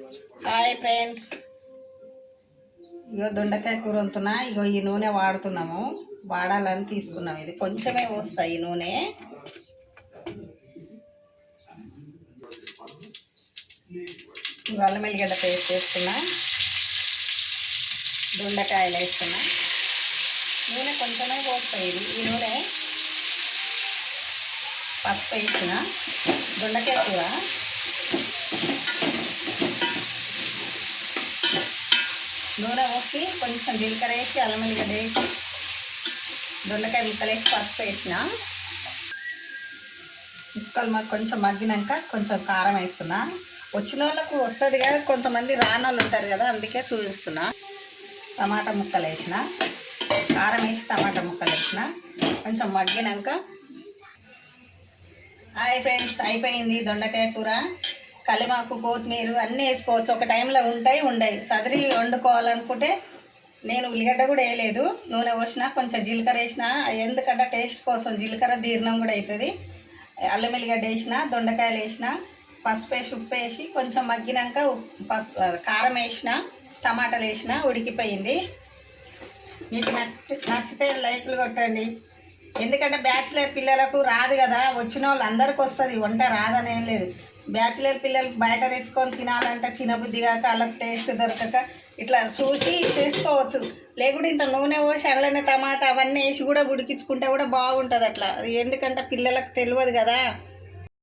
Hi friends, ఇగో దొండకాయ కూర వండుతున్నా. ఇగో ఈ నూనె వాడుతున్నాము, వాడాలని తీసుకున్నాం. ఇది కొంచెమే వస్తాయి ఈ నూనె. అల్లం వెల్లిగడ్డ పేస్ట్ వేస్తున్నా, దొండకాయలు వేస్తున్నా. నూనె కొంచెమే పోస్తాయి ఈ నూనె. పసుపు వేసిన దొండకాయ కూర. నూనె పోసి కొంచెం జీలకర్ర వేసి అల్లం వెల్లిగడ్డ వేసి దొండకాయ ముక్కలు వేసి పసుపు వేసిన. ముక్కలు మాకు కొంచెం మగ్గినాక కొంచెం కారం వేస్తున్నా. వచ్చిన వాళ్ళకు వస్తుంది కదా, కొంతమంది రాని వాళ్ళు ఉంటారు కదా, అందుకే చూపిస్తున్నా. టమాటా ముక్కలు వేసిన, కారం వేసి టమాటా ముక్కలు వేసిన. కొంచెం మగ్గినాక హాయ్ ఫ్రెండ్స్, అయిపోయింది దొండకాయ కూర. కలిమాకు కొత్తిమీర అన్నీ వేసుకోవచ్చు, ఒక టైంలో ఉండయి. సదిరి వండుకోవాలనుకుంటే నేను ఉల్లిగడ్డ కూడా వేయలేదు. నూనె పోసిన, కొంచెం జీలకర్ర వేసిన, ఎందుకంటే టేస్ట్ కోసం జీలకర్ర జీర్ణం కూడా అవుతుంది. అల్లం వెల్లిగడ్డ వేసిన, దొండకాయలు వేసిన, పసుపు వేసి ఉప్పు వేసి కొంచెం మగ్గినాక కారం వేసిన, టమాటాలు వేసిన, ఉడికిపోయింది. మీకు నచ్చితే లైక్లు కొట్టండి. ఎందుకంటే బ్యాచిలర్ పిల్లలకు రాదు కదా, వచ్చిన వాళ్ళు అందరికి వస్తుంది, వంట రాదని ఏం లేదు. బ్యాచిలర్ పిల్లలు బయట తెచ్చుకొని తినాలంటే తినబుద్ధి కాక, వాళ్ళకి టేస్ట్ దొరకక ఇట్లా చూసి చేసుకోవచ్చు. లేకుంటే ఇంత నూనె పోసి అల్లనే టమాటా అవన్నీ వేసి కూడా ఉడికించుకుంటే కూడా బాగుంటుంది అట్లా. ఎందుకంటే పిల్లలకు తెలియదు కదా.